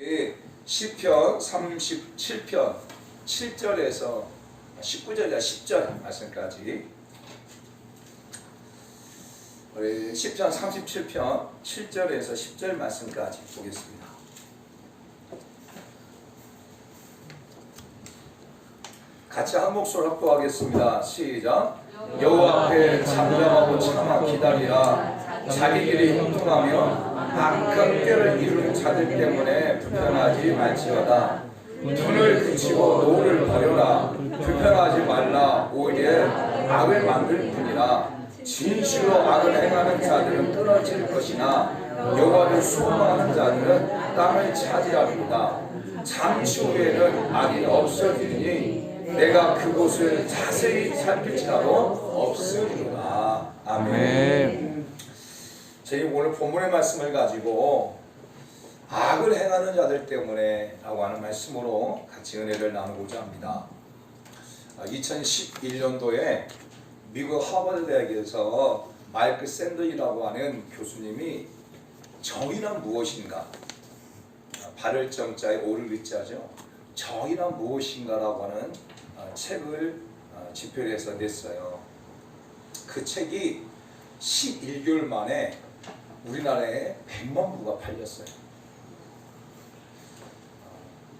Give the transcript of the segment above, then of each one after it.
우리 시편 37편 7절에서 19절이나 10절 말씀까지, 우리 시편 37편 7절에서 10절 말씀까지 보겠습니다. 같이 한 목소리로 합독하겠습니다. 시작. 여호와 앞에 잠잠하고 참아 기다리라. 자기 길이 형통하며 악한 꾀를 이루는 자들 때문에 불편하지 말지어다. 분을 그치고 노를 버려라. 불편하지 말라. 오히려 악을 만들 뿐이라. 진실로 악을 행하는 자들은 끊어질 것이나 여호와를 소망하는 자들은 땅을 차지하리로다. 잠시 후에는 악이 없어지니 내가 그곳을 자세히 살필지라도 없으리로다. 아멘. 저희 오늘 본문의 말씀을 가지고 악을 행하는 자들 때문에 라고 하는 말씀으로 같이 은혜를 나누고자 합니다. 2011년도에 미국 하버드 대학에서 마이클 샌더이라고 하는 교수님이 정의란 무엇인가, 발을 정자에 오를 위자죠. 정의란 무엇인가라고 하는 책을 집필해서 냈어요. 그 책이 11개월 만에 우리나라에 100만 부가 팔렸어요.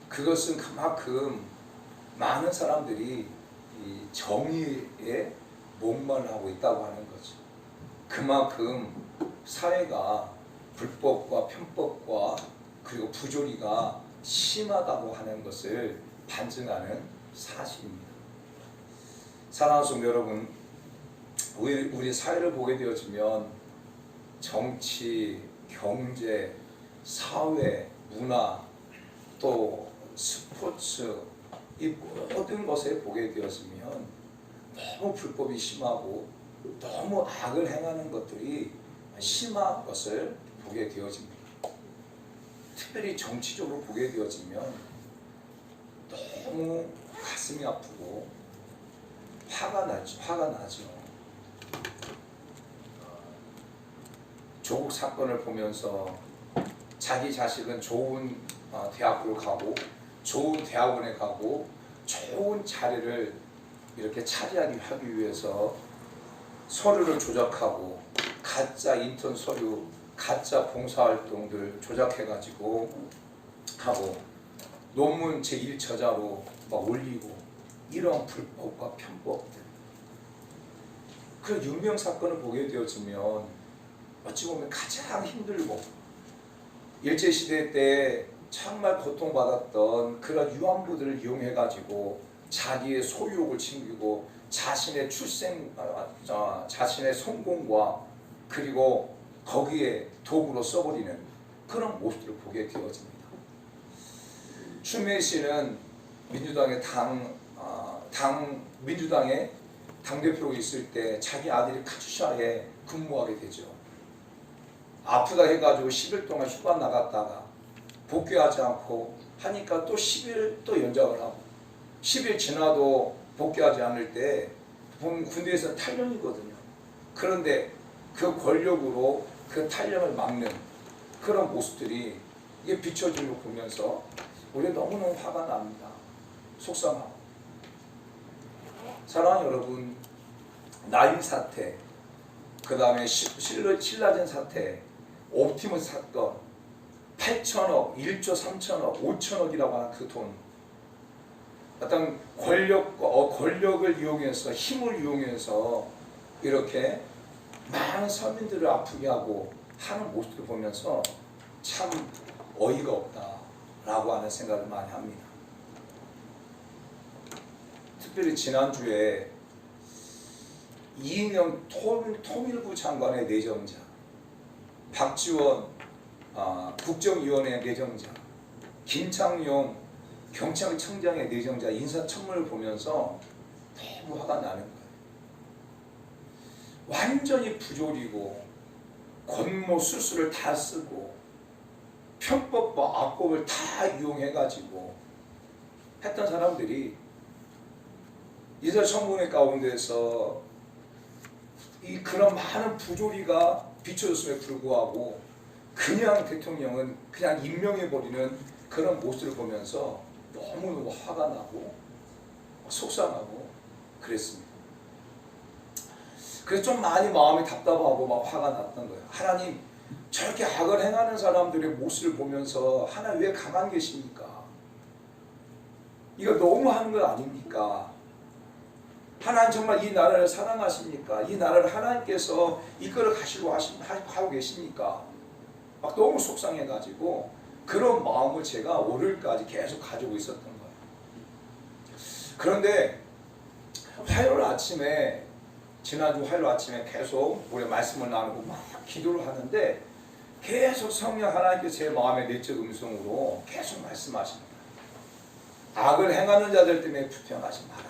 그것은 그만큼 많은 사람들이 이 정의에 목말라하고 있다고 하는 거죠. 그만큼 사회가 불법과 편법과 그리고 부조리가 심하다고 하는 것을 반증하는 사실입니다. 사랑하는 성도 여러분, 우리 사회를 보게 되어지면 정치, 경제, 사회, 문화, 또 스포츠, 이 모든 것에 보게 되었으면 너무 불법이 심하고 너무 악을 행하는 것들이 심한 것을 보게 되어집니다. 특별히 정치적으로 보게 되어지면 너무 가슴이 아프고 화가 나죠. 조국 사건을 보면서 자기 자식은 좋은 대학교를 가고 좋은 대학원에 가고 좋은 자리를 이렇게 차지하기 위해서 서류를 조작하고 가짜 인턴 서류, 가짜 봉사활동들 조작해가지고 하고 논문 제1저자로 막 올리고 이런 불법과 편법들, 그 유명 사건을 보게 되어지면 어찌 보면 가장 힘들고 일제시대 때 정말 고통받았던 그런 유한부들을 이용해가지고 자기의 소유욕을 챙기고 자신의 자신의 성공과 그리고 거기에 도구로 써버리는 그런 모습들을 보게 되어집니다. 추미애 씨는 민주당의 민주당의 당대표로 있을 때 자기 아들이 카투샤에 근무하게 되죠. 아프다 해가지고 10일 동안 휴가 나갔다가 복귀하지 않고 하니까 또 10일 또 연장을 하고 10일 지나도 복귀하지 않을 때 군대에서 탈영이거든요. 그런데 그 권력으로 그 탈영을 막는 그런 모습들이 이게 비춰지는 걸 보면서 우리 너무너무 화가 납니다. 속상하고. 사랑하는 여러분, 나인 사태, 그 다음에 신라젠 사태, 옵티머스 사건, 8천억, 1조 3천억, 5천억이라고 하는 그 돈, 어떤 권력을 이용해서, 힘을 이용해서 이렇게 많은 서민들을 아프게 하고 하는 모습을 보면서 참 어이가 없다라고 하는 생각을 많이 합니다. 특별히 지난주에 이인영 통일부 장관의 내정자, 박지원 국정위원회 내정자, 김창룡 경찰청장의 내정자 인사청문을 보면서 너무 화가 나는 거예요. 완전히 부조리고 권모 수수를 다 쓰고 편법과 악법을 다 이용해가지고 했던 사람들이 인사청문회 가운데서 이 그런 많은 부조리가 비춰졌음에 불구하고 그냥 대통령은 그냥 임명해버리는 그런 모습을 보면서 너무너무 화가 나고 속상하고 그랬습니다. 그래서 좀 많이 마음이 답답하고 막 화가 났던 거예요. 하나님, 저렇게 악을 행하는 사람들의 모습을 보면서 하나님 왜 가만히 계십니까? 이거 너무 하는 거 아닙니까? 하나님 정말 이 나라를 사랑하십니까? 이 나라를 하나님께서 이끌어 가시고 하고 계십니까? 막 너무 속상해가지고 그런 마음을 제가 월요일까지 계속 가지고 있었던 거예요. 그런데 화요일 아침에, 지난주 화요일 아침에 계속 우리 말씀을 나누고 막 기도를 하는데 계속 성령 하나님께서 제 마음의 내적 음성으로 계속 말씀하시는 거예요. 악을 행하는 자들 때문에 불평하지 마라.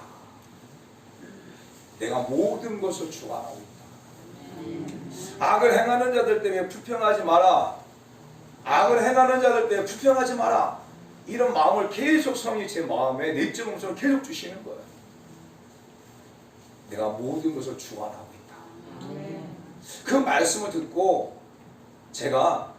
내가 모든 것을 주관하고 있다. 악을 행하는 자들 때문에 불평하지 마라. 악을 행하는 자들 때문에 불평하지 마라. 이런 마음을 계속 성령이 제 마음에 내적 음성을 계속 주시는 거예요. 내가 모든 것을 주관하고 있다. 그 말씀을 듣고 제가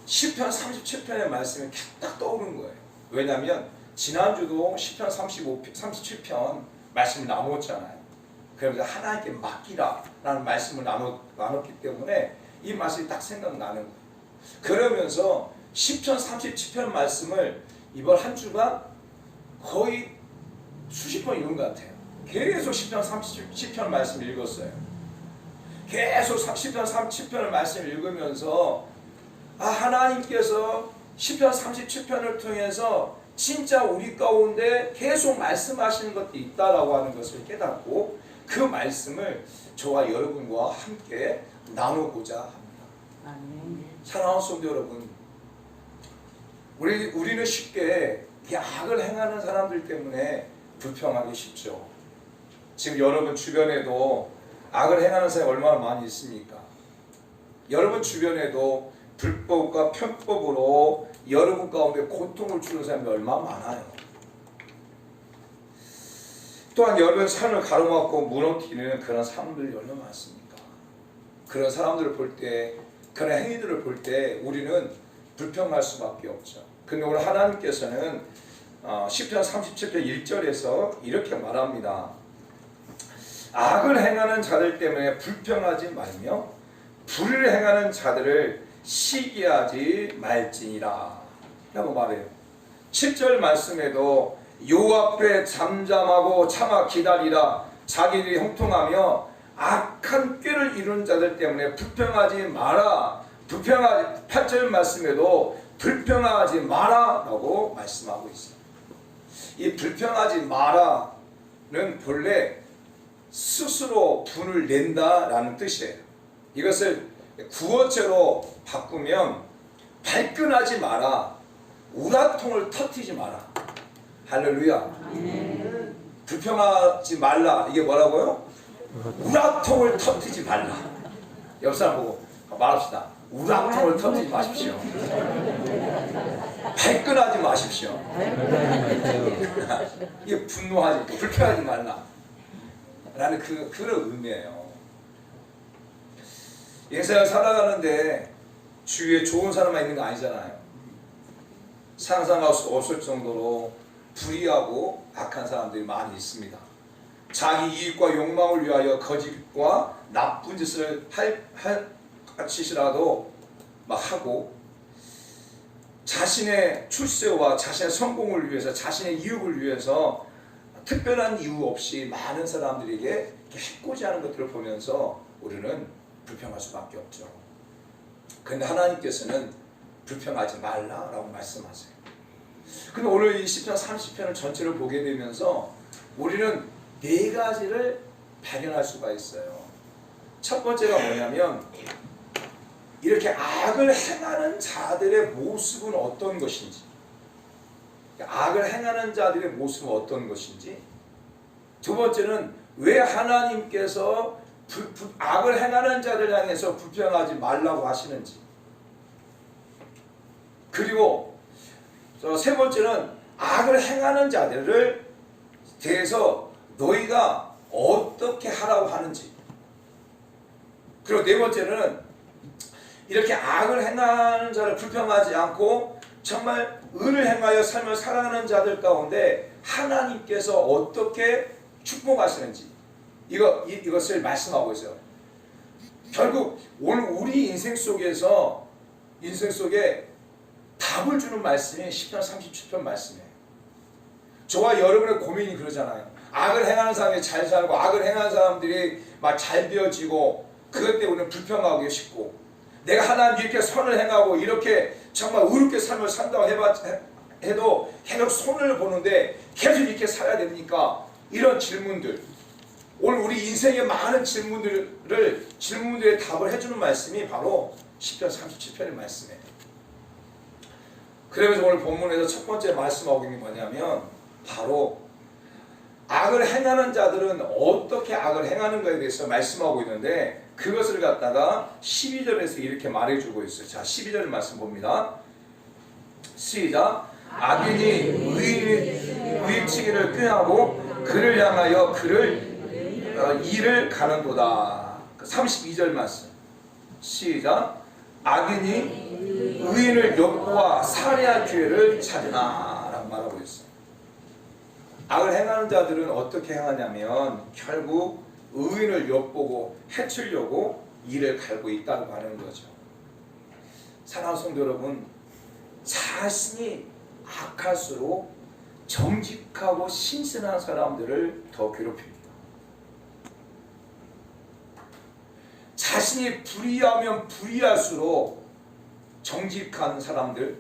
시편 37편의 말씀이 딱 떠오른 거예요. 왜냐하면 지난주도 시편 37편 말씀을 나누었잖아요. 그래서 하나님께 맡기라 라는 말씀을 나눴기 때문에 이 말씀이 딱 생각나는 거예요. 그러면서 시편 37편 말씀을 이번 한 주간 거의 수십 번 읽은 것 같아요. 계속 시편 37편 말씀을 읽었어요. 계속 시편 37편을 말씀을 읽으면서 하나님께서 시편 37편을 통해서 진짜 우리 가운데 계속 말씀하시는 것이 있다라고 하는 것을 깨닫고 그 말씀을 저와 여러분과 함께 나누고자 합니다. 사랑하는 성도 여러분, 우리는 쉽게 이 악을 행하는 사람들 때문에 불평하기 쉽죠. 지금 여러분 주변에도 악을 행하는 사람이 얼마나 많이 있습니까? 여러분 주변에도 불법과 편법으로 여러분 가운데 고통을 주는 사람이 얼마나 많아요. 또한 여러분 삶을 가로막고 무너뜨리는 그런 사람들이 얼마나 많습니까? 그런 사람들을 볼 때, 그런 행위들을 볼 때 우리는 불평할 수밖에 없죠. 근데 오늘 하나님께서는 시편 37편 1절에서 이렇게 말합니다. 악을 행하는 자들 때문에 불평하지 말며 불을 행하는 자들을 시기하지 말지니라 라고 말해요. 7절 말씀에도 요 앞에 잠잠하고 참아 기다리라. 자기들이 형통하며 악한 꾀를 이룬 자들 때문에 불평하지 마라. 8절 말씀에도 불평하지 마라 라고 말씀하고 있어요. 이 불평하지 마라는 본래 스스로 분을 낸다라는 뜻이에요. 이것을 구어체로 바꾸면 발끈하지 마라, 우라통을 터뜨리지 마라. 할렐루야. 불평하지 말라. 이게 뭐라고요? 우라통을 터뜨리지 말라. 옆 사람 보고 말합시다. 우라통을 터뜨리지 마십시오. 발끈하지 마십시오. 이게 분노하지, 불평하지 말라 라는 그런 의미예요. 인생을 살아가는데 주위에 좋은 사람만 있는 거 아니잖아요. 상상할 수 없을 정도로 불의하고 악한 사람들이 많이 있습니다. 자기 이익과 욕망을 위하여 거짓과 나쁜 짓을 할 짓이라도 막 하고 자신의 출세와 자신의 성공을 위해서, 자신의 이익을 위해서 특별한 이유 없이 많은 사람들에게 해코지하는 것들을 보면서 우리는 불평할 수밖에 없죠. 그런데 하나님께서는 불평하지 말라라고 말씀하세요. 근데 오늘 이 시편 30편을 전체를 보게 되면서 우리는 네 가지를 발견할 수가 있어요. 첫 번째가 뭐냐면 이렇게 악을 행하는 자들의 모습은 어떤 것인지, 악을 행하는 자들의 모습은 어떤 것인지, 두 번째는 왜 하나님께서 악을 행하는 자들 향해서 불평하지 말라고 하시는지, 그리고 세 번째는 악을 행하는 자들을 대해서 너희가 어떻게 하라고 하는지, 그리고 네 번째는 이렇게 악을 행하는 자를 불평하지 않고 정말 의를 행하여 삶을 살아가는 자들 가운데 하나님께서 어떻게 축복하시는지 이것을 말씀하고 있어요. 결국 오늘 우리 인생 속에 답을 주는 말씀이 10편 37편 말씀이에요. 저와 여러분의 고민이 그러잖아요. 악을 행하는 사람이 잘 살고 악을 행하는 사람들이 막 잘 되어지고 그것 때문에 불평하기 쉽고 내가 하나님 이렇게 선을 행하고 이렇게 정말 의롭게 삶을 산다고 해도 계속 손을 보는데 계속 이렇게 살아야 됩니까? 이런 질문들, 오늘 우리 인생의 많은 질문들의 답을 해주는 말씀이 바로 10편 37편의 말씀이에요. 그러면서 오늘 본문에서 첫 번째 말씀하고 있는 게 뭐냐면 바로 악을 행하는 자들은 어떻게 악을 행하는 것에 대해서 말씀하고 있는데 그것을 갖다가 12절에서 이렇게 말해주고 있어요. 자, 12절 말씀 봅니다. 시작. 악인이 의인치기를 꾀하고 그를 향하여 이를 가는도다. 32절 말씀. 시작. 악인이 의인을 엿보아 살해할 기회를 찾으나 라고 말하고 있어요. 악을 행하는 자들은 어떻게 행하냐면 결국 의인을 엿보고 해치려고 이를 갈고 있다고 하는 거죠. 사랑하는 성도 여러분, 자신이 악할수록 정직하고 신선한 사람들을 더 괴롭힙니다. 자신이 불의하면 불의할수록 정직한 사람들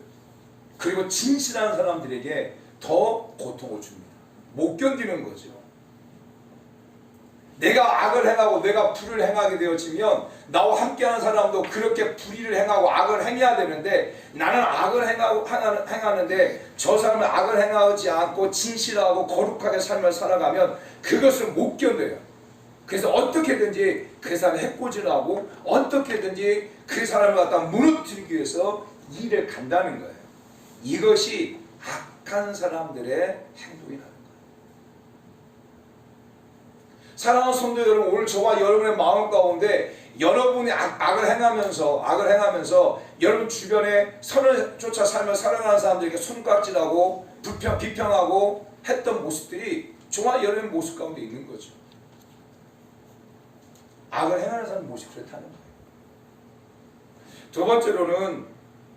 그리고 진실한 사람들에게 더 고통을 줍니다. 못 견디는 거죠. 내가 악을 행하고 내가 불을 행하게 되어지면 나와 함께하는 사람도 그렇게 불의를 행하고 악을 행해야 되는데 나는 악을 행하는데 저 사람은 악을 행하지 않고 진실하고 거룩하게 삶을 살아가면 그것을 못 견뎌요. 그래서 어떻게든지 그 사람을 해코지하고 어떻게든지 그 사람을 갖다 무너뜨리기 위해서 일을 간다는 거예요. 이것이 악한 사람들의 행동이라는 거예요. 사랑하는 성도 여러분, 오늘 저와 여러분의 마음 가운데 여러분이 악을 행하면서 여러분 주변에 선을 쫓아 살며 살아가는 사람들에게 손가락질하고 비평하고 했던 모습들이 저와 여러분의 모습 가운데 있는 거죠. 악을 행하는 사람 모습이 그렇다는 거예요. 두 번째로는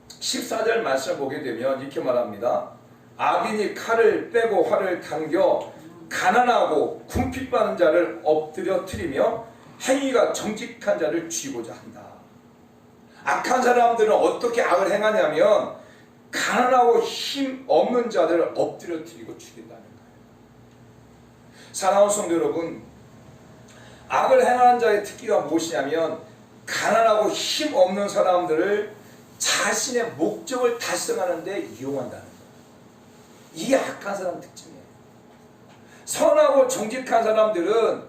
14절 말씀을 보게 되면 이렇게 말합니다. 악인이 칼을 빼고 활을 당겨 가난하고 궁핍받는 자를 엎드려뜨리며 행위가 정직한 자를 쥐고자 한다. 악한 사람들은 어떻게 악을 행하냐면 가난하고 힘 없는 자들을 엎드려뜨리고 죽인다는 거예요. 사랑하는 성도 여러분, 악을 행하는 자의 특기가 무엇이냐면 가난하고 힘 없는 사람들을 자신의 목적을 달성하는 데 이용한다는 거예요. 이게 악한 사람 특징이에요. 선하고 정직한 사람들은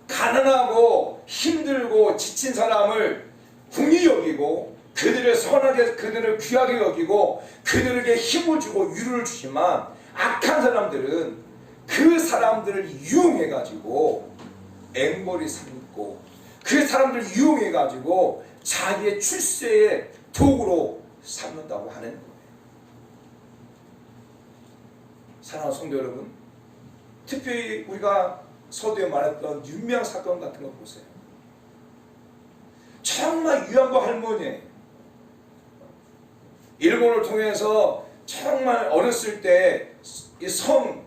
가난하고 힘들고 지친 사람을 궁히 여기고 그들을 선하게 그들을 귀하게 여기고 그들에게 힘을 주고 위로를 주지만 악한 사람들은 그 사람들을 이용해 가지고 앵벌이 삼고 그 사람들을 이용해 가지고 자기의 출세의 도구로 삼는다고 하는 거예요. 사랑하는 성도 여러분, 특별히 우리가 서두에 말했던 윤명 사건 같은 거 보세요. 정말 위안부 할머니, 일본을 통해서 정말 어렸을 때 이 성의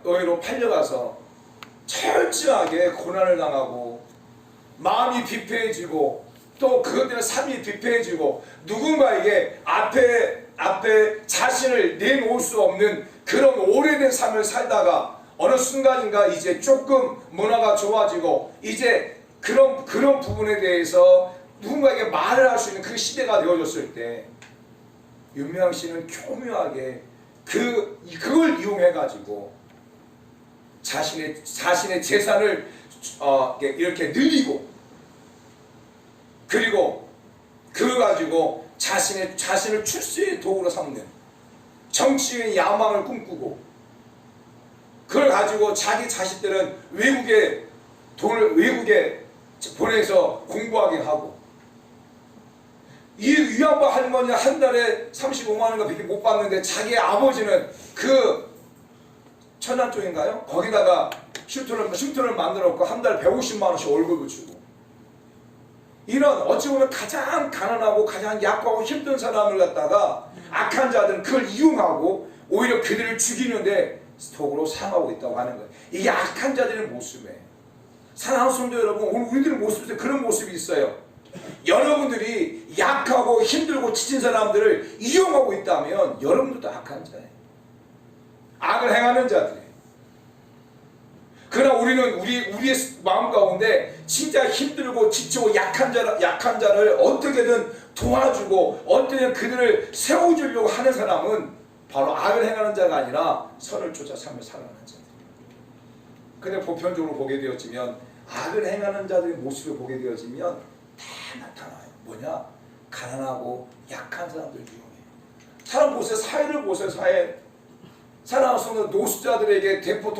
노예로 팔려가서 철저하게 고난을 당하고 마음이 비폐해지고 또 그것 때문에 삶이 비폐해지고 누군가에게 앞에 자신을 내놓을 수 없는 그런 오래된 삶을 살다가 어느 순간인가 이제 조금 문화가 좋아지고 이제 그런 부분에 대해서 누군가에게 말을 할 수 있는 그 시대가 되어졌을 때 윤명 씨는 교묘하게 그걸 이용해 가지고 자신의 재산을 이렇게 늘리고 그리고 그걸 가지고 자신을 출세의 도구로 삼는 정치의 야망을 꿈꾸고 그걸 가지고 자기 자식들은 외국에 보내서 공부하게 하고 이 위안부 할머니 한 달에 35만 원인가 밖에 못 받는데 자기 아버지는 그 천안 쪽인가요? 거기다가 쉼터를 만들었고 한 달 150만 원씩 월급을 주고, 이런 어찌 보면 가장 가난하고 가장 약하고 힘든 사람을 갖다가 악한 자들은 그걸 이용하고 오히려 그들을 죽이는데 도구로 사용하고 있다고 하는 거예요. 이게 악한 자들의 모습이에요. 사랑하는 성도 여러분, 오늘 우리들의 모습에 그런 모습이 있어요. 여러분들이 약하고 힘들고 지친 사람들을 이용하고 있다면 여러분들도 악한 자예요. 악을 행하는 자들이에요. 그러나 우리는 우리의 마음 가운데 진짜 힘들고 지치고 약한 자를 어떻게든 도와주고 어떻게든 그들을 세워주려고 하는 사람은 바로 악을 행하는 자가 아니라 선을 쫓아 삶을 살아가는 자들. 근데 보편적으로 보게 되어지면 악을 행하는 자들의 모습을 보게 되어지면 다 나타나요. 뭐냐? 가난하고 약한 사람들 이용해요. 사람 보세요. 사회를 보세요. 사회. 사랑하는 노숙자들에게 대포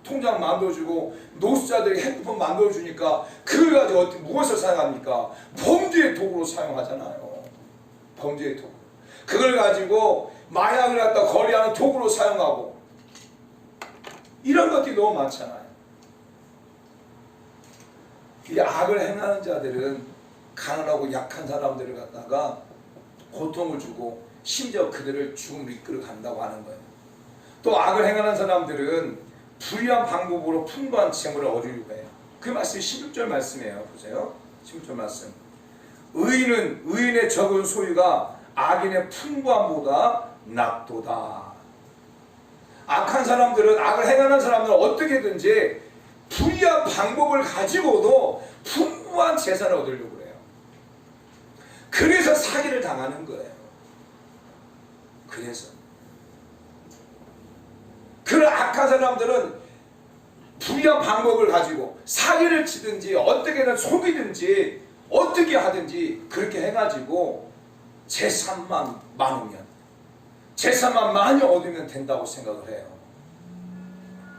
통장 만들어주고 노숙자들에게 핸드폰 만들어주니까 그걸 가지고 무엇을 사용합니까? 범죄의 도구로 사용하잖아요. 범죄의 도구. 그걸 가지고 마약을 갖다 거래하는 도구로 사용하고, 이런 것들이 너무 많잖아요. 이 악을 행하는 자들은 가난하고 약한 사람들을 갖다가 고통을 주고 심지어 그들을 죽음으로 이끌어 간다고 하는 거예요. 또 악을 행하는 사람들은 불의한 방법으로 풍부한 재물을 얻으려고 해요. 그 말씀이 16절 말씀이에요. 보세요. 16절 말씀. 의인의 적은 소유가 악인의 풍부함보다 낫도다. 악한 사람들은, 악을 행하는 사람들은 어떻게든지 불의한 방법을 가지고도 풍부한 재산을 얻으려고 해요. 그래서 사기를 당하는 거예요. 그래서 그런 악한 사람들은 불의한 방법을 가지고 사기를 치든지 어떻게든 속이든지 어떻게 하든지 그렇게 해가지고 재산만 많으면, 재산만 많이 얻으면 된다고 생각을 해요.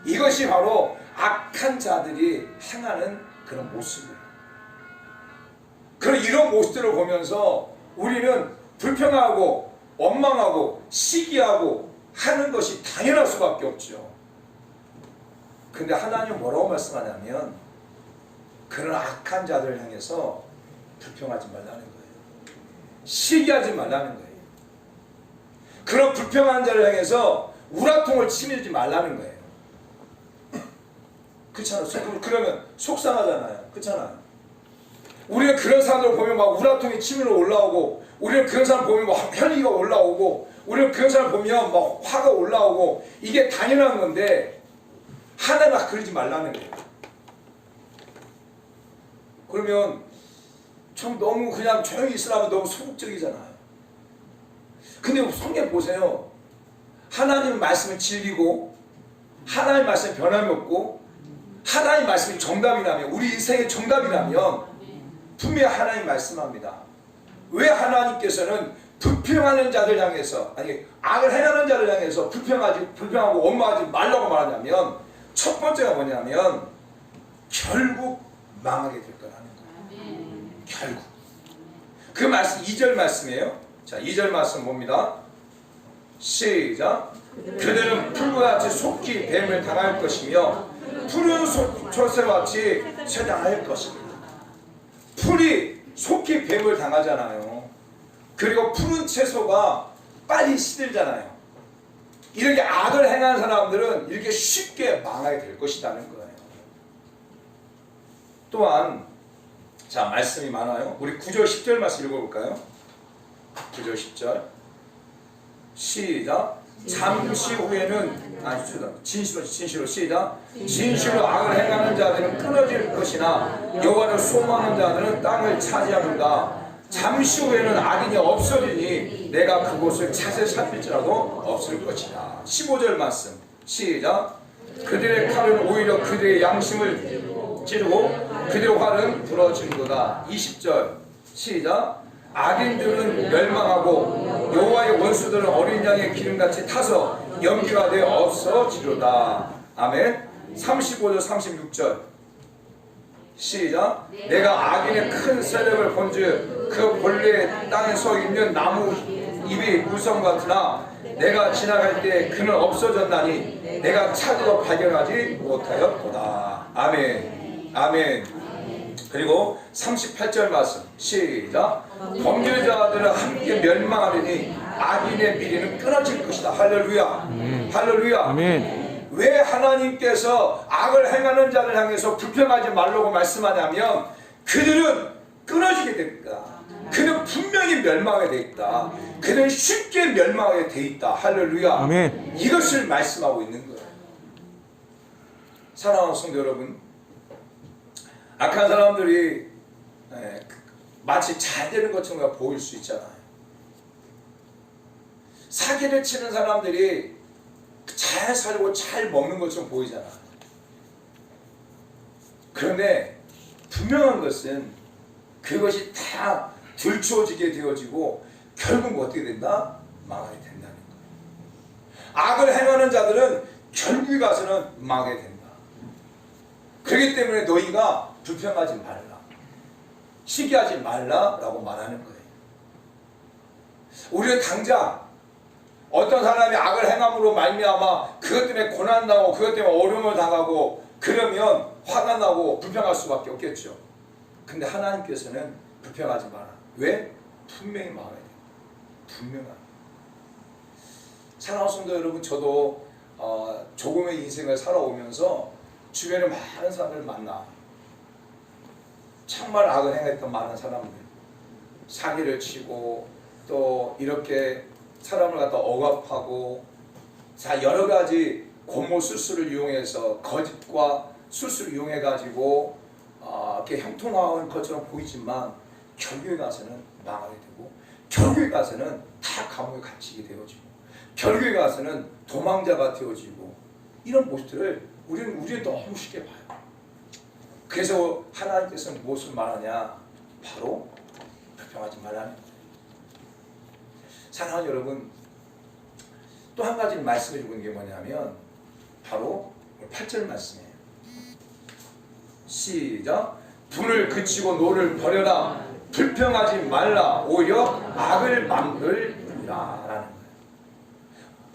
이것이 바로 악한 자들이 행하는 그런 모습이에요. 그런 이런 모습들을 보면서 우리는 불평하고 원망하고 시기하고 하는 것이 당연할 수밖에 없죠. 근데 하나님은 뭐라고 말씀하냐면 그런 악한 자들을 향해서 불평하지 말라는 거예요. 시기하지 말라는 거예요. 그런 불평한 자를 향해서 우라통을 치밀지 말라는 거예요. 그렇잖아요. 그러면 속상하잖아요. 그렇잖아요. 우리는 그런 사람들 보면 막 우라통이 치밀어 올라오고, 우리는 그런 사람 보면 막 혈기가 올라오고, 우리는 그런 사람 보면 막 화가 올라오고, 이게 당연한 건데 하나가 그러지 말라는 거예요. 그러면 좀 너무 그냥 조용히 있으라면 너무 소극적이잖아요. 근데 성경 보세요. 하나님 말씀을 즐기고 하나님 말씀에 변함이 없고 하나님 말씀이 정답이라면, 우리 인생의 정답이라면 분명히 하나님 말씀합니다. 왜 하나님께서는 불평하는 자들 향해서, 아니 악을 행하는 자를 향해서 불평하고 원망하지 말라고 말하냐면, 첫 번째가 뭐냐면 결국 망하게 될 거라는 거예요. 결국. 그 말씀 2절 말씀이에요. 자, 2절 말씀 봅니다. 시작. 그들은 풀과 같이 속히 뱀을 당할 것이며 푸른 철새와 같이 쇠당할 것입니다. 풀이 속히 뱀을 당하잖아요. 그리고 푸른 채소가 빨리 시들잖아요. 이렇게 악을 행하는 사람들은 이렇게 쉽게 망하게 될 것이라는 거예요. 또한 자, 말씀이 많아요. 우리 9절 10절 말씀 읽어볼까요? 9절 10절 시작. 잠시 후에는, 진실로 시작. 진실로 악을 행하는 자들은 끊어질 것이나 여호와를 소망하는 자들은 땅을 차지하는가. 잠시 후에는 악인이 없어지니 내가 그곳을 자세히 살필지라도 없을 것이다. 15절 말씀 시작. 그들의 칼은 오히려 그들의 양심을 찌르고 그들의 활은 부러지는도다. 20절 시작. 악인들은 멸망하고 여호와의 원수들은 어린 양의 기름같이 타서 연기가 되어 없어지로다. 아멘. 35절 36절 시작. 내가 악인의 큰 세력을 본즉 그 본래 땅에 서 있는 나무 잎이 무성 같으나 내가 지나갈 때 그는 없어졌나니 내가 찾아도 발견하지 못하였도다. 아멘. 아멘. 그리고 38절 말씀 시작. 범죄자들은 함께 멸망하리니 악인의 미래는 끊어질 것이다. 할렐루야. 할렐루야. 아멘. 왜 하나님께서 악을 행하는 자를 향해서 불평하지 말라고 말씀하냐면 그들은 끊어지게 됩니다. 그는 분명히 멸망하게 돼 있다. 그는 쉽게 멸망하게 돼 있다. 할렐루야. 아멘. 이것을 말씀하고 있는 거예요. 사랑하는 성도 여러분, 악한 사람들이 마치 잘 되는 것처럼 보일 수 있잖아요. 사기를 치는 사람들이 잘 살고 잘 먹는 것처럼 보이잖아. 그런데 분명한 것은 그것이 다 들추어지게 되어지고 결국 어떻게 된다? 망하게 된다는 거예요. 악을 행하는 자들은 결국에 가서는 망하게 된다. 그렇기 때문에 너희가 불평하지 말라, 시기하지 말라라고 말하는 거예요. 우리는 당장 어떤 사람이 악을 행함으로 말미암아 그것 때문에 고난당하고 그것 때문에 어려움을 당하고 그러면 화가 나고 불평할 수밖에 없겠죠. 근데 하나님께서는 불평하지 마라. 왜? 분명히 마음에 돼. 분명한. 사랑하는 성도 여러분, 저도 조금의 인생을 살아오면서 주변에 많은 사람들을 만나. 정말 악을 행했던 많은 사람들, 사기를 치고 또 이렇게 사람을 갖다 억압하고 자 여러 가지 고모술수를 이용해서 거짓과 술수를 이용해 가지고 이렇게 형통하는 것처럼 보이지만 결국에 가서는 망하게 되고 결국에 가서는 다 감옥에 갇히게 되어지고 결국에 가서는 도망자가 되어지고 이런 모습들을 우리는 너무 쉽게 봐요. 그래서 하나님께서는 무엇을 말하냐? 바로 불평하지 말라는 거예요. 사랑하는 여러분, 또 한 가지 말씀해 주고 있는 게 뭐냐면 바로 8절 말씀이에요. 시작. 분을 그치고 노를 버려라. 불평하지 말라. 오히려 악을 만들리라 라는 거예요.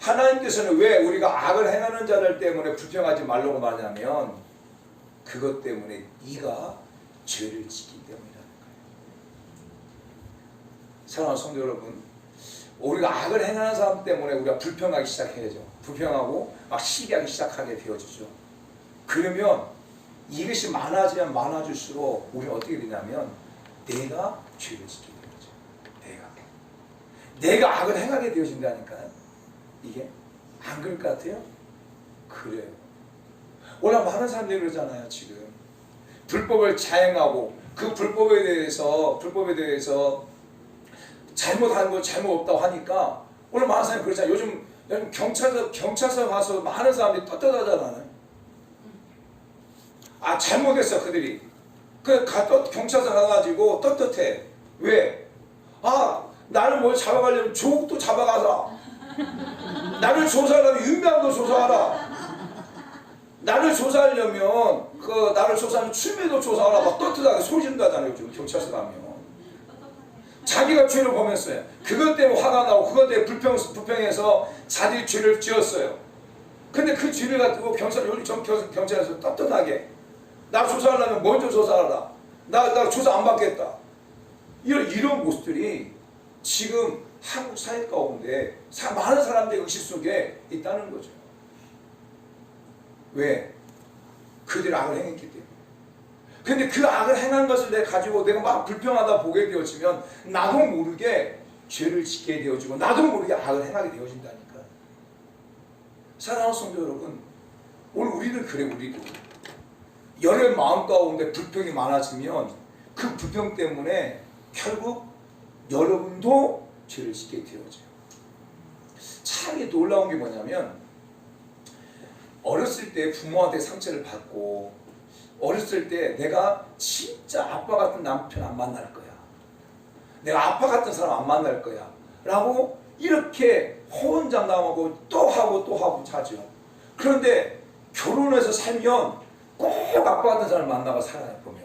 하나님께서는 왜 우리가 악을 행하는 자들 때문에 불평하지 말라고 말하냐면 그것 때문에 네가 죄를 짓기 때문이라는 거예요. 사랑하는 성도 여러분, 우리가 악을 행하는 사람 때문에 우리가 불평하기 시작해야죠. 불평하고 막 시기하기 시작하게 되어지죠. 그러면 이것이 많아지면 많아질수록 우리는 어떻게 되냐면 내가 죄를 짓게 되죠. 내가 악을 행하게 되어진다니까요. 이게 안 그럴 것 같아요? 그래요. 워낙 많은 사람들이 그러잖아요. 지금 불법을 자행하고 그 불법에 대해서 잘못한 거 잘못 없다고 하니까 오늘 많은 사람이 그러잖아요. 요즘 경찰서 가서 많은 사람들이 떳떳하잖아요. 잘못했어 그들이. 경찰서 가가지고 떳떳해. 왜? 나를 뭘 잡아가려면 조국도 잡아가라. 나를 조사하려면 윤명도 조사하라. 나를 조사하려면 나를 조사하면 추미도 조사하라. 막 떳떳하게 소신도 하잖아요. 요즘 경찰서 가면. 자기가 죄를 범했어요. 그것 때문에 화가 나고 그것 때문에 불평해서 자기 죄를 지었어요. 근데 그 죄를 가지고 경찰에서 떳떳하게 나 조사하려면 먼저 조사하라. 나 조사 안 받겠다. 이런 모습들이 지금 한국 사회 가운데 많은 사람들의 의식 속에 있다는 거죠. 왜? 그들이 악을 행했기 때문에. 근데 그 악을 행한 것을 가지고 내가 막 불평하다 보게 되어지면 나도 모르게 죄를 짓게 되어지고 나도 모르게 악을 행하게 되어진다니까. 사랑하는 성도 여러분, 오늘 우리는 그래. 우리도 여러 마음 가운데 불평이 많아지면 그 불평 때문에 결국 여러분도 죄를 짓게 되어져요. 참 놀라운 게 뭐냐면 어렸을 때 부모한테 상처를 받고 어렸을 때 내가 진짜 아빠 같은 남편 안 만날 거야. 내가 아빠 같은 사람 안 만날 거야. 라고 이렇게 호언장담하고 또 하고 자죠. 그런데 결혼해서 살면 꼭 아빠 같은 사람을 만나고 살아요. 보면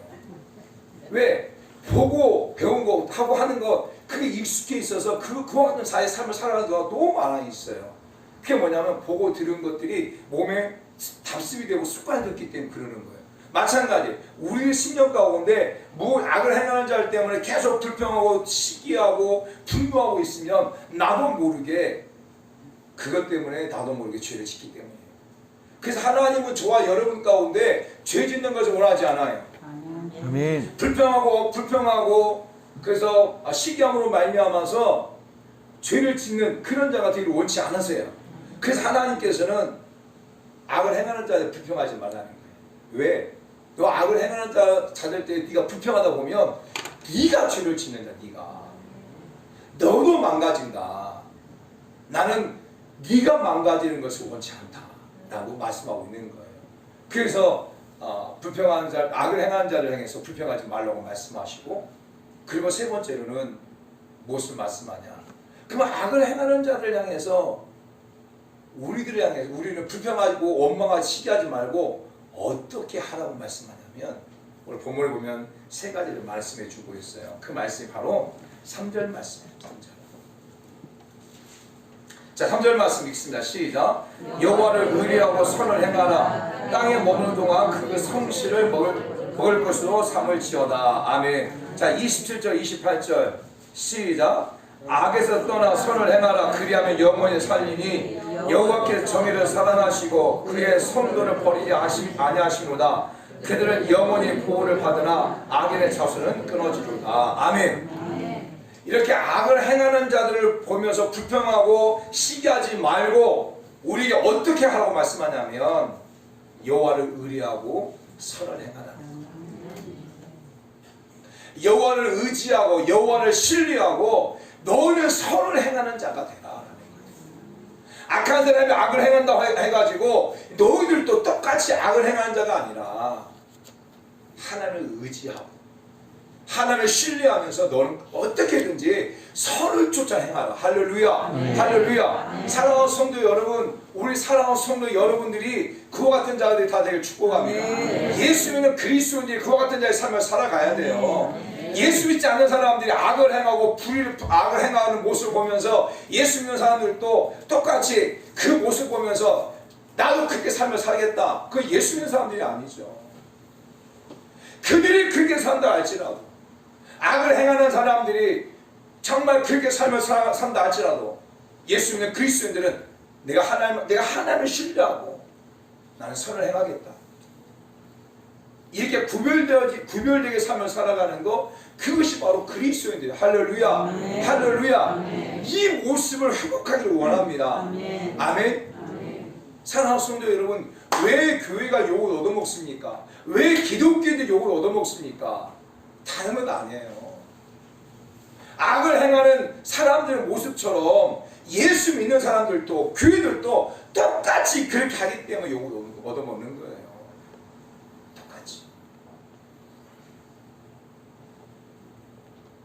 왜? 보고 배운 거 하고 하는 거 그게 익숙해 있어서 그와 같은 사회 삶을 살아가는 경우가 너무 많아 있어요. 그게 뭐냐면 보고 들은 것들이 몸에 답습이 되고 습관이 됐기 때문에 그러는 거예요. 마찬가지 우리 심령 가운데 악을 행하는 자들 때문에 계속 불평하고 시기하고 분노하고 있으면 나도 모르게 그것 때문에 나도 모르게 죄를 짓기 때문이에요. 그래서 하나님은 저와 여러분 가운데 죄 짓는 것을 원하지 않아요. 아멘. 불평하고 그래서 시기함으로 말미암아서 죄를 짓는 그런 자가 되기를 원치 않으세요. 그래서 하나님께서는 악을 행하는 자들 불평하지 말라는 거예요. 왜? 너 악을 행하는 자들 때 네가 불평하다 보면 네가 죄를 짓는 자, 네가 너도 망가진다. 나는 네가 망가지는 것을 원치 않다라고 말씀하고 있는 거예요. 그래서 불평하는 자, 악을 행하는 자를 향해서 불평하지 말라고 말씀하시고, 그리고 세 번째로는 무엇을 말씀하냐? 그러면 악을 행하는 자를 향해서 우리들을 향해서 우리는 불평하고 원망하고 시기하지 말고 어떻게 하라고 말씀하냐면, 오늘 본문을 보면 세 가지를 말씀해 주고 있어요. 그 말씀이 바로 3절 말씀이에요. 3절. 자, 3절 말씀 읽습니다. 시작. 여호와를 의리하고 선을 행하라. 땅에 머무는 동안 그 성실을 먹을 것으로 삼을지어다. 아멘. 자, 27절 28절 시작. 악에서 떠나 선을 행하라. 그리하면 영원히 살리니 여호와께서 정의를 사랑하시고 그의 성도를 버리지 아니하시노다. 그들은 영원히 보호를 받으나 악인의 자손은 끊어지리로다. 아멘. 이렇게 악을 행하는 자들을 보면서 불평하고 시기하지 말고 우리에게 어떻게 하라고 말씀하냐면 여호와를 의리하고 선을 행하라. 여호와를 의지하고 여호와를 신뢰하고 너는 선을 행하는 자가 되라. 악한 사람이 악을 행한다고 해가지고 너희들도 똑같이 악을 행하는 자가 아니라 하나님을 의지하고 하나님을 신뢰하면서 너는 어떻게든지 선을 쫓아 행하라. 할렐루야. 할렐루야. 사랑하는 성도 여러분, 우리 사랑하는 성도 여러분들이 그와 같은 자들이 다 되길 축복합니다. 예수 믿는 그리스도인들이 그와 같은 자의 삶을 살아가야 돼요. 예수 믿지 않는 사람들이 악을 행하고 악을 행하는 모습을 보면서 예수 믿는 사람들도 똑같이 그 모습을 보면서 나도 그렇게 삶을 살겠다. 그 예수 믿는 사람들이 아니죠. 그들이 그렇게 산다 할지라도, 악을 행하는 사람들이 정말 그렇게 삶을 산다 할지라도 예수 믿는 그리스도인들은 내가 하나님을 신뢰하고 나는 선을 행하겠다. 이렇게 구별되게 삶을 살아가는 거, 그것이 바로 그리스도인들이에요. 할렐루야. 아멘. 할렐루야. 아멘. 이 모습을 회복하기를 원합니다. 아멘. 아멘. 사랑하는 성도 여러분, 왜 교회가 욕을 얻어먹습니까? 왜 기독교인들이 욕을 얻어먹습니까? 다른 건 아니에요. 악을 행하는 사람들의 모습처럼 예수 믿는 사람들도 교회들도 똑같이 그렇게 하기 때문에 욕을 얻어먹는 거예요. 똑같이.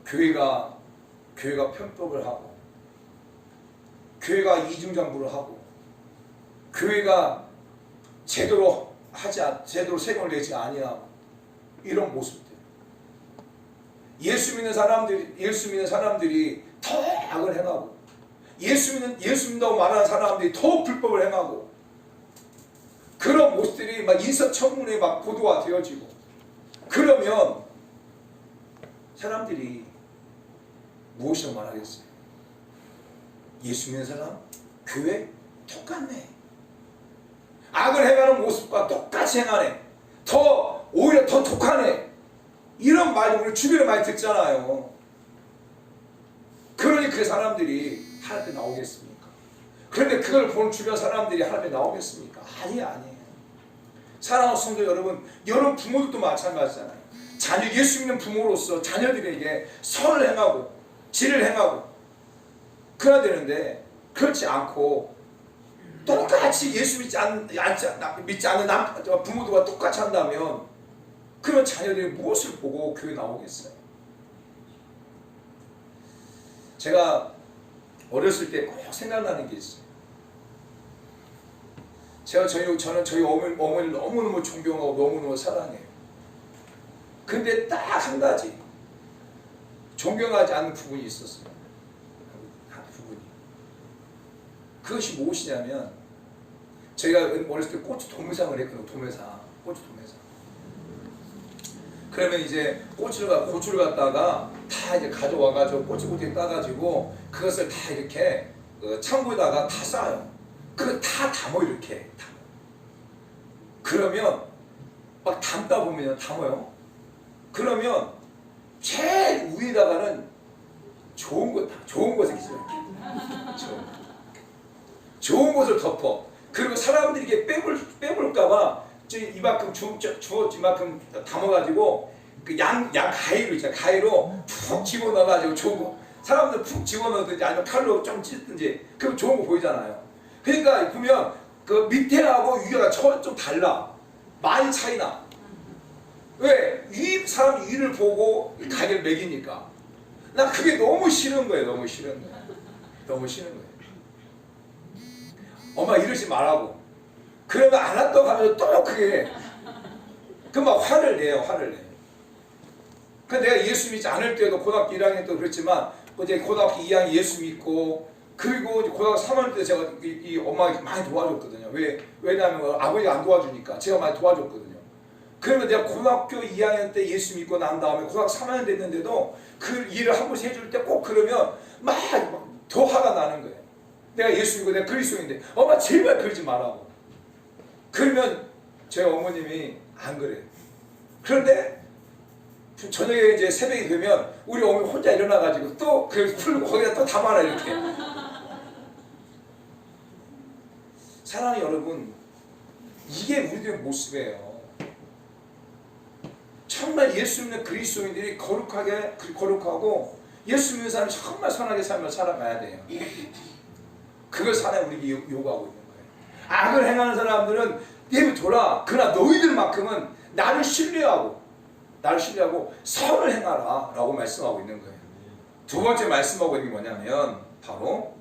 교회가 편법을 하고, 교회가 이중장부를 하고, 교회가 제대로 세금을 내지 아니하고, 이런 모습들. 예수 믿는 사람들이 더 악을 행하고, 예수 믿는다고 말하는 사람들이 더 불법을 행하고, 그런 모습들이 막 인사청문회에 막 보도가 되어지고, 그러면 사람들이 무엇이라고 말하겠어요? 예수 믿는 사람? 교회? 똑같네. 악을 행하는 모습과 똑같이 행하네. 오히려 더 독하네. 이런 말을 우리 주변에 많이 듣잖아요. 그러니 그 사람들이 하나님 앞에 나오겠습니까? 그런데 그걸 보는 주변 사람들이 하나님 앞에 나오겠습니까? 아니에요. 사랑하는 성도 여러분 부모들도 마찬가지잖아요. 예수 믿는 부모로서 자녀들에게 선을 행하고 질을 행하고 그래야 되는데, 그렇지 않고 똑같이 예수 믿지 않는 부모들과 똑같이 한다면 그런 자녀들이 무엇을 보고 교회 나오겠어요? 제가 어렸을 때 꼭 생각나는 게 있어요. 저는 저희 어머니를 너무너무 존경하고 너무너무 사랑해요. 근데 딱 한 가지 존경하지 않는 부분이 있었어요. 한 부분이. 그것이 무엇이냐면 제가 어렸을 때 고추 도매상을 했거든요. 고추 도매상. 그러면 이제 고추를 갖다가 다 이제 가져와가지고 꼬치꼬치 따가지고 그것을 다 이렇게 창고에다가 다 쌓아요. 그거 다 담어 이렇게 담아. 그러면 막 담다 보면 담아요. 그러면 제일 위에다가는 좋은 것을 있어요. 이렇게. 좋은 것을 덮어. 그리고 사람들이 이게 빼볼까봐 이만큼 이만큼 담아가지고 그 양 가위로 있잖아. 가위로 푹 집어넣어가지고 좋은 거. 사람들 푹 집어넣든지 아니면 칼로 좀 찢든지 그럼 좋은 거 보이잖아요. 그러니까 보면 그 밑에하고 위가 좀 달라. 많이 차이나. 왜? 사람 위를 보고 가게를 매기니까. 난 그게 너무 싫은 거예요. 너무 싫은 거예요. 엄마 이러지 말라고. 그러면 안 왔다고 하면 또 그게 그막 화를 내요. 그 내가 예수 믿지 않을 때도 고등학교 1학년 때도 그랬지만 이제 고등학교 2학년 예수 믿고 그리고 고등학교 3학년 때 제가 이 엄마가 많이 도와줬거든요. 왜냐하면 아버지가 안 도와주니까 제가 많이 도와줬거든요. 그러면 내가 고등학교 2학년 때 예수 믿고 난 다음에 고등학교 3학년 됐는데도 그 일을 한 번씩 해줄 때 꼭 그러면 막 더 화가 나는 거예요. 내가 예수 믿고 내가 그리스도인데 엄마 제발 그러지 말라고. 그러면 제 어머님이 안 그래요. 그런데 저녁에 이제 새벽이 되면 우리 어머니 혼자 일어나가지고 또 그 풀고 거기다 또 담아라 이렇게. 사랑하는 여러분, 이게 우리들의 모습이에요. 정말 예수 믿는 그리스도인들이 거룩하고 예수 믿는 사람이 정말 선하게 삶을 살아가야 돼요. 그걸 사람이 우리에게 요구하고 있는 거예요. 악을 행하는 사람들은 내버려둬라. 그러나 너희들만큼은 나를 신뢰하고 선을 행하라 라고 말씀하고 있는 거예요. 두 번째 말씀하고 있는 게 뭐냐면 바로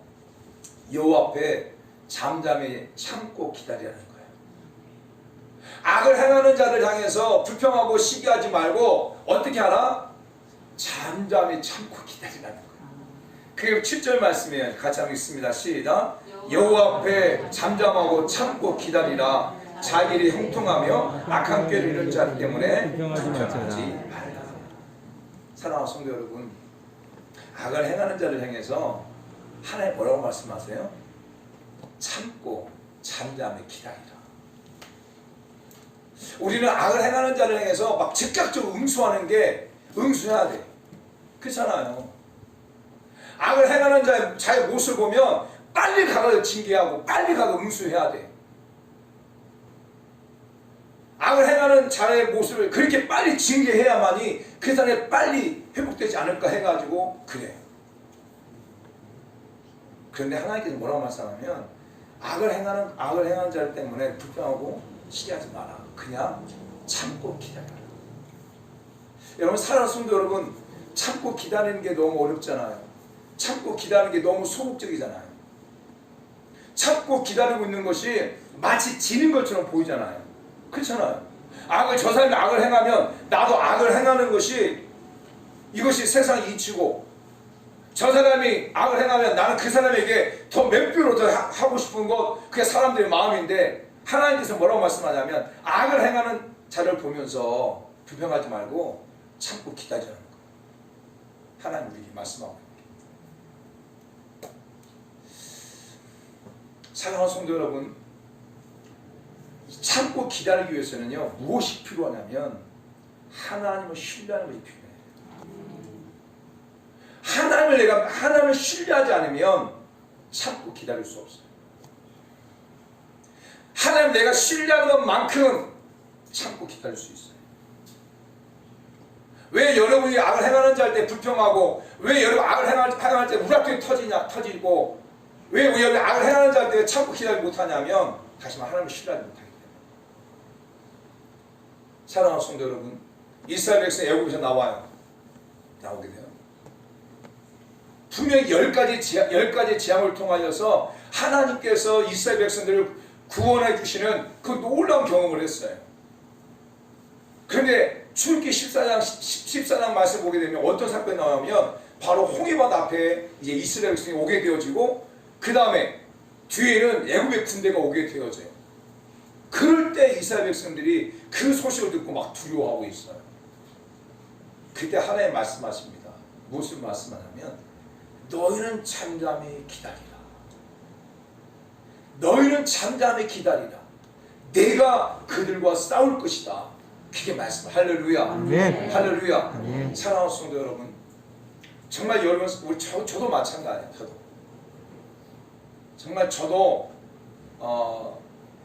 여호와 앞에 잠잠히 참고 기다리라는 거예요. 악을 행하는 자를 향해서 불평하고 시기하지 말고 어떻게 하라? 잠잠히 참고 기다리라는 거예요. 그게 7절 말씀이에요. 같이 한번 읽습니다. 시작. 여호와 앞에 잠잠하고 참고 기다리라. 자기를 형통하며 악한 꾀를 이룬 자 때문에 불평하지 말라. 사랑하는 성도 여러분, 악을 행하는 자를 향해서 하나님 뭐라고 말씀하세요? 참고 잠잠히 기다리라. 우리는 악을 행하는 자를 향해서 막 즉각적으로 응수해야 돼. 그렇잖아요. 악을 행하는 자의 모습을 보면 빨리 가서 징계하고 빨리 가서 응수해야 돼. 악을 행하는 자의 모습을 그렇게 빨리 징계해야만이 그 사람이 빨리 회복되지 않을까 해가지고 그래요. 그런데 하나님께서 뭐라고 말씀하냐면 악을 행하는 자 때문에 불평하고 시기하지 마라. 그냥 참고 기다려라. 여러분, 사랑하는 성도 여러분, 참고 기다리는 게 너무 어렵잖아요. 참고 기다리는 게 너무 소극적이잖아요. 참고 기다리고 있는 것이 마치 지는 것처럼 보이잖아요. 그렇잖아요. 저 사람이 악을 행하면 나도 악을 행하는 것이 이것이 세상 이치고, 저 사람이 악을 행하면 나는 그 사람에게 더 몇 배로 더 하고 싶은 것, 그게 사람들의 마음인데 하나님께서 뭐라고 말씀하냐면 악을 행하는 자를 보면서 불평하지 말고 참고 기다리라는 거예요. 하나님 우리에게 말씀하고 있는 거예요. 사랑하는 성도 여러분, 참고 기다리기 위해서는요 무엇이 필요하냐면 하나님을 신뢰하는 것이 필요해요. 하나님을 신뢰하지 않으면 참고 기다릴 수 없어요. 하나님 내가 신뢰하는 것만큼 참고 기다릴 수 있어요. 왜 여러분이 악을 행하는 자 할 때 불평하고, 왜 여러분 악을 행할 때 우라통이 터지고, 왜 여러분 악을 행하는 자 할 때 참고 기다리지 못하냐면 다시 말하면 하나님을 신뢰하지 못하기 때문에. 사랑하는 성도 여러분, 이스라엘 백성이 애굽에서 나오게 돼요. 분명히 10가지 재앙을 통하여서 하나님께서 이스라엘 백성들을 구원해 주시는 그 놀라운 경험을 했어요. 그런데 출애굽기 14장 말씀 보게 되면 어떤 사건이 나오면 바로 홍해바다 앞에 이제 이스라엘 백성이 오게 되어지고 그 다음에 뒤에는 애굽의 군대가 오게 되어져요. 그럴 때 이스라엘 백성들이 그 소식을 듣고 막 두려워하고 있어요. 그때 하나님 말씀하십니다. 무슨 말씀하냐면 너희는 잠잠히 기다리라. 너희는 잠잠히 기다리라. 내가 그들과 싸울 것이다. 그게 말씀. 할렐루야. 아멘. 할렐루야. 아멘. 사랑하는 성도 여러분, 정말 여러분, 저도 마찬가지예요. 정말 저도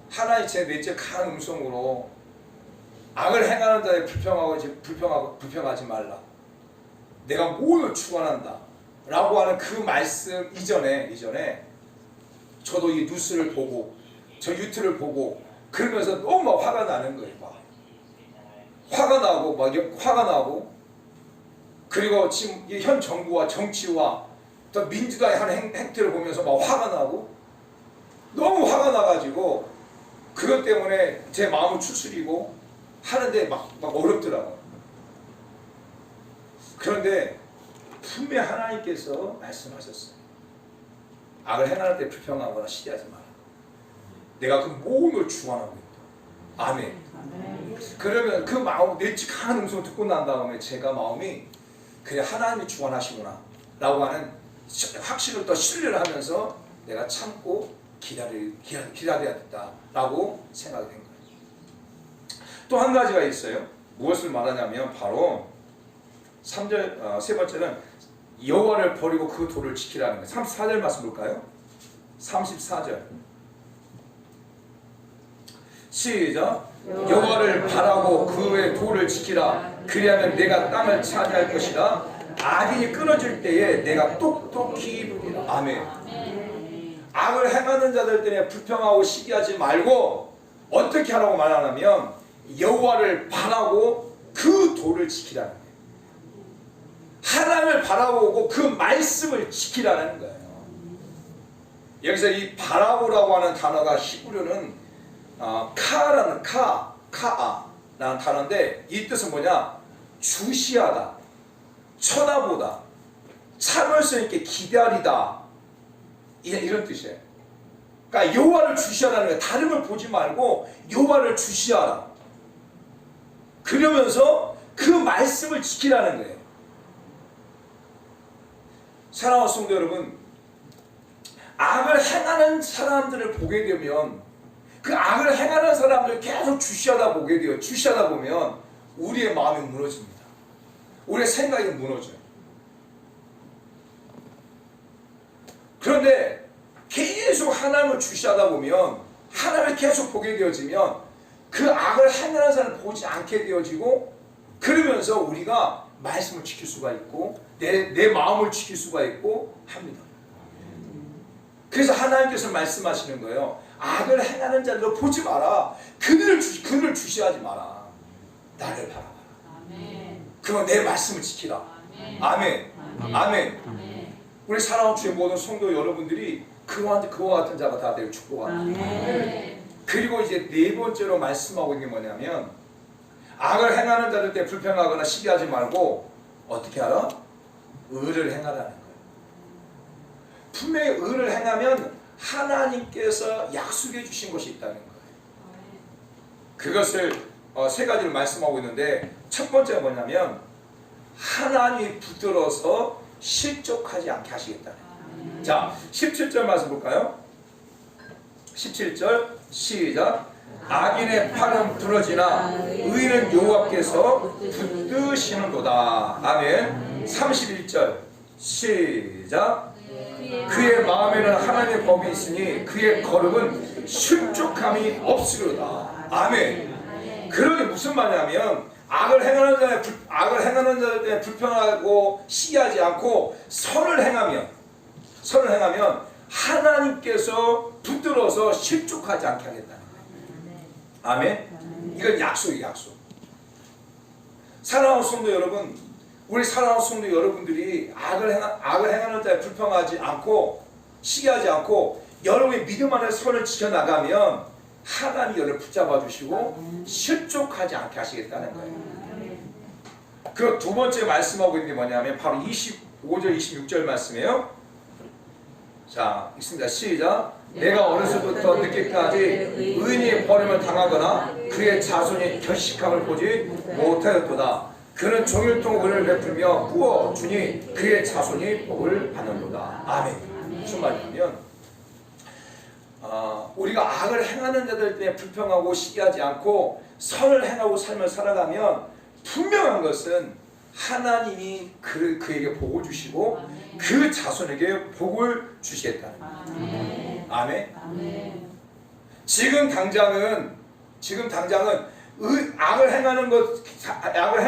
하나의 제 넷째 강한 음성으로 악을 행하는 자에 불평하지 말라. 내가 모두 축원한다. 라고 하는 그 말씀 이전에 저도 이 뉴스를 보고 저 유튜브를 보고 그러면서 너무 막 화가 나는 거예요. 막 화가 나고 그리고 지금 이 현 정부와 정치와 또 민주당의 하는 행태를 보면서 막 화가 나고 너무 화가 나가지고 그것 때문에 제 마음을 추스리고 하는데 막 어렵더라고요. 그런데 분명히 하나님께서 말씀하셨어요. 악을 행할 때 불평하거나 시기하지 마라. 내가 그 모든 걸 주관하고 있다. 아멘. 그러면 그 마음, 내 강한 음성을 듣고 난 다음에 제가 마음이 그래 하나님이 주관하시구나 라고 하는 확신을 또 신뢰를 하면서 내가 참고 기다려야겠다라고 생각이 된 거예요. 또 한 가지가 있어요. 무엇을 말하냐면 바로 3절, 세 번째는 여호와를 버리고 그 도를 지키라는 거예요. 34절 말씀 볼까요? 34절 시작. 여호와를 바라고 그의 도를 지키라. 그리하면 내가 땅을 차지할 것이다. 악인이 끊어질 때에 내가 똑똑히 보리라. 아멘. 악을 행하는 자들 때문에 불평하고 시기하지 말고 어떻게 하라고 말하냐면 여호와를 바라고 그 도를 지키라는 거예요. 하나님을 바라보고 그 말씀을 지키라는 거예요. 여기서 이 바라보라고 하는 단어가 히브리어는 카아라는 카아라는 단어인데 이 뜻은 뭐냐? 주시하다, 쳐다보다, 참을성 있게 기다리다 이런 뜻이에요. 그러니까 여호와를 주시하라는 거예요. 다른 걸 보지 말고 여호와를 주시하라. 그러면서 그 말씀을 지키라는 거예요. 사랑하는 성도 여러분, 악을 행하는 사람들을 보게 되면 그 악을 행하는 사람들을 계속 주시하다 보면 우리의 마음이 무너집니다. 우리의 생각이 무너져요. 그런데 계속 하나님을 주시하다 보면 하나님을 계속 보게 되어지면 그 악을 행하는 사람을 보지 않게 되어지고 그러면서 우리가 말씀을 지킬 수가 있고 내 마음을 지킬 수가 있고 합니다. 그래서 하나님께서 말씀하시는 거예요. 악을 행하는 자를 보지 마라. 그들을 주시하지 마라. 나를 바라봐라. 그럼 내 말씀을 지키라. 아멘. 아멘. 우리 사랑하는 주의 모든 성도 여러분들이 그와 같은 자가 다 되길 축복합니다. 그리고 이제 네 번째로 말씀하고 있는 게 뭐냐면 악을 행하는 자들 때 불평하거나 시기하지 말고 어떻게 하라? 의를 행하라는 거예요. 분명히 의를 행하면 하나님께서 약속해 주신 것이 있다는 거예요. 그것을 세 가지를 말씀하고 있는데 첫 번째가 뭐냐면 하나님이 붙들어서 실족하지 않게 하시겠다는 거예요. 자, 17절 말씀 볼까요? 17절 시작. 악인의 팔은 부러지나 의인은 여호와께서 붙드시는도다. 아멘. 31절 시작. 그의 마음에는 하나님의 법이 있으니 그의 걸음은 실족함이 없으리로다. 아멘. 그러게 무슨 말이냐면 악을 행하는 자에 불평하고 시기하지 않고 선을 행하면 하나님께서 붙들어서 실족하지 않게 하겠다는 거예요. 아멘. 이건 약속이에요. 약속. 사랑하는 성도 여러분, 우리 사랑하는 성도 여러분들이 악을 행하는 자에 불평하지 않고 시기하지 않고 여러분의 믿음 안에 선을 지켜나가면 하나님이 여러분을 붙잡아 주시고 실족하지 않게 하시겠다는 거예요. 그 두 번째 말씀하고 있는 게 뭐냐면 바로 25절 26절 말씀이에요. 자, 읽습니다. 시작. 내가 어려서부터 늦게까지 의인이 버림을 당하거나 그의 자손이 결식함을 보지 못하였도다. 그는 종일토록 은혜를 베풀며 부어 주니 그의 자손이 복을 받는도다. 아멘. 무슨 말이냐면 우리가 악을 행하는 자들 때문에 불평하고 시기하지 않고 선을 행하고 삶을 살아가면 분명한 것은 하나님이 그에게 복을 주시고 그 자손에게 복을 주시겠다는 거예요. 아멘. 지금 당장은 악을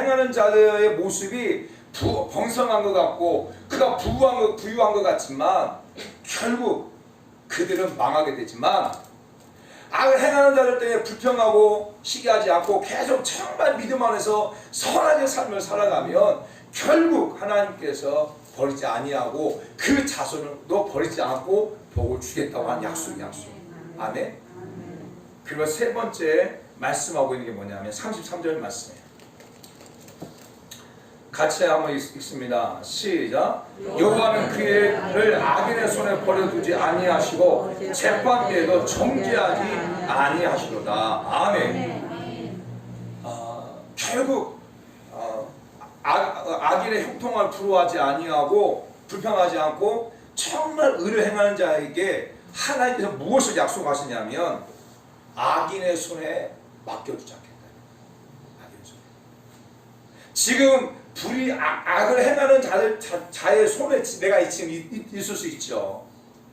행하는 자들의 모습이 번성한 것 같고 그가 부유한 것 같지만 결국 그들은 망하게 되지만 악을 행하는 자들 때문에 불평하고 시기하지 않고 계속 정말 믿음 안에서 선하게 삶을 살아가면 결국 하나님께서 버리지 아니하고 그 자손도 버리지 않고 복을 주겠다고 하는 약속. 아멘. 그리고 세 번째 말씀하고 있는 게 뭐냐면 33절 말씀이에요. 같이 한번 읽습니다. 시작. 여호와는 그를 악인의 손에 버려두지 아니하시고 재판 때에도 정죄하지 아니하시도다. 아멘. 결국 악인의 형통을 부러워하지 아니하고 불평하지 않고 정말 의를 행하는 자에게 하나님께서 무엇을 약속하시냐면 악인의 손에 맡겨두지 않겠다. 악인의 손에. 지금 악을 행하는 자의 손에 내가 지금 있을 수 있죠.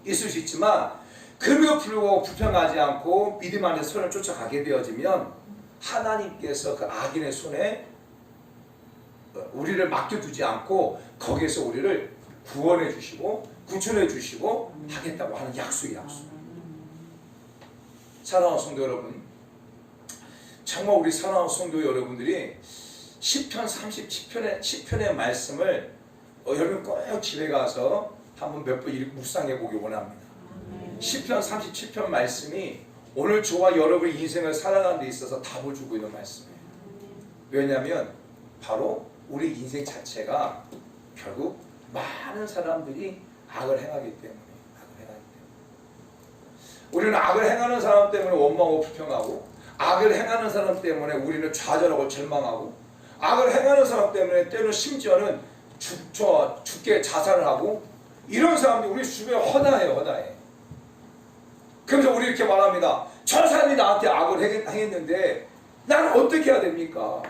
있을 수 있지만 그럼에도 불구하고 불평하지 않고 믿음 안에 선을 쫓아가게 되어지면 하나님께서 그 악인의 손에 우리를 맡겨두지 않고 거기에서 우리를 구원해 주시고 구출해 주시고 하겠다고 하는 약속이 약속. 사랑하는 성도 여러분, 정말 우리 사랑하는 성도 여러분들이 시편 10편의 말씀을 여러분 꼭 집에 가서 한번 몇 번 묵상해 보기 원합니다. 시편 37편 말씀이 오늘 저와 여러분의 인생을 살아가는 데 있어서 답을 주고 있는 말씀이에요. 왜냐하면 바로 우리 인생 자체가 결국 많은 사람들이 악을 행하기 때문에 우리는 악을 행하는 사람 때문에 원망하고 불평하고 악을 행하는 사람 때문에 우리는 좌절하고 절망하고 악을 행하는 사람 때문에 때로는 심지어는 죽게 자살을 하고 이런 사람들이 우리 주변에 허다해. 그래서 우리 이렇게 말합니다. 저 사람이 나한테 악을 행했는데 나는 어떻게 해야 됩니까?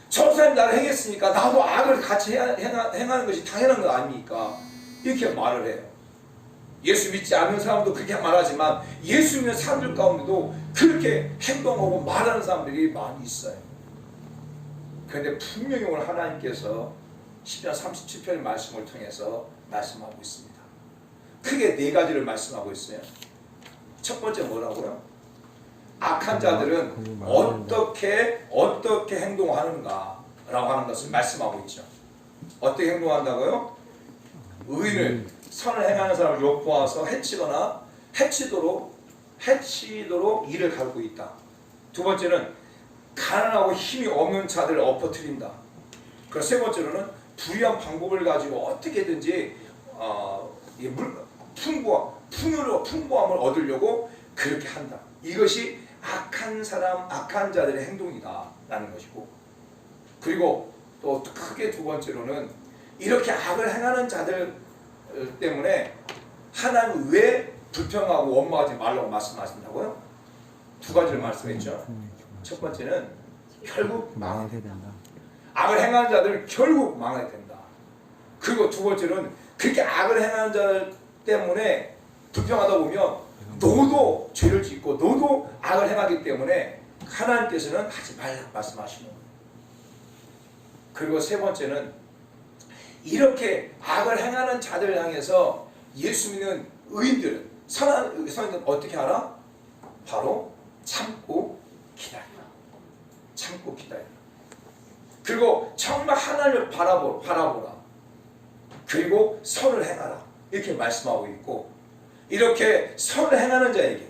저 사람이 나를 행했으니까 나도 악을 같이 행하는 것이 당연한 거 아닙니까? 이렇게 말을 해요. 예수 믿지 않는 사람도 그렇게 말하지만 예수 믿는 사람들 가운데도 그렇게 행동하고 말하는 사람들이 많이 있어요. 그런데 분명히 오늘 하나님께서 시편 37편의 말씀을 통해서 말씀하고 있습니다. 크게 네 가지를 말씀하고 있어요. 첫 번째 뭐라고요? 악한 자들은 어떻게 행동하는가 라고 하는 것을 말씀하고 있죠. 어떻게 행동한다고요? 의인을 선을 행하는 사람을 엿보아서 해치도록 이를 갈고 있다. 두 번째는 가난하고 힘이 없는 자들을 엎어뜨린다. 그리고 세 번째로는 불의한 방법을 가지고 어떻게든지 풍부함을 얻으려고 그렇게 한다. 이것이 악한 자들의 행동이다 라는 것이고, 그리고 또 크게 두 번째로는 이렇게 악을 행하는 자들 때문에 하나님은 왜 불평하고 원망하지 말라고 말씀하신다고요? 두 가지를 말씀했죠. 첫 번째는 결국 망하게 된다. 악을 행하는 자들은 결국 망하게 된다. 그리고 두 번째는 그렇게 악을 행하는 자들 때문에 불평하다 보면 너도 죄를 짓고 너도 악을 행하기 때문에 하나님께서는 하지 말라고 말씀하시는 거예요. 그리고 세 번째는 이렇게 악을 행하는 자들을 향해서 예수 믿는 의인들은 선한 의인들은 어떻게 하라? 바로 참고 기다려. 그리고 정말 하나님을 바라보라. 그리고 선을 행하라. 이렇게 말씀하고 있고, 이렇게 선을 행하는 자에게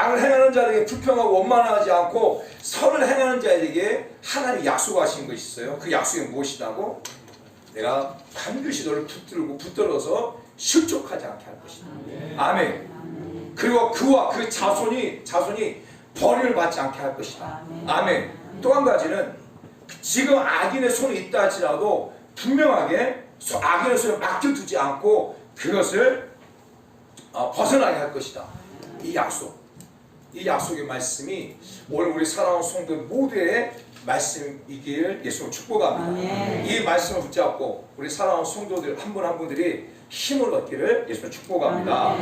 악을 행하는 자에게 불평하고 원망하지 않고 선을 행하는 자에게 하나님이 약속하신 것이 있어요. 그 약속이 무엇이라고? 내가 반드시 너를 붙들어서 실족하지 않게 할 것이다. 아멘. 그리고 그와 그 자손이 벌을 받지 않게 할 것이다. 아멘. 또 한 가지는 지금 악인의 손이 있다 할지라도 분명하게 악인의 손에 맡겨두지 않고 그것을 벗어나게 할 것이다. 이 약속의 말씀이 오늘 우리 사랑하는 성도 모두의 말씀이길 예수님을 축복합니다. 이 말씀을 붙잡고 우리 사랑하는 성도들 한 분 한 분들이 힘을 얻기를 예수님을 축복합니다.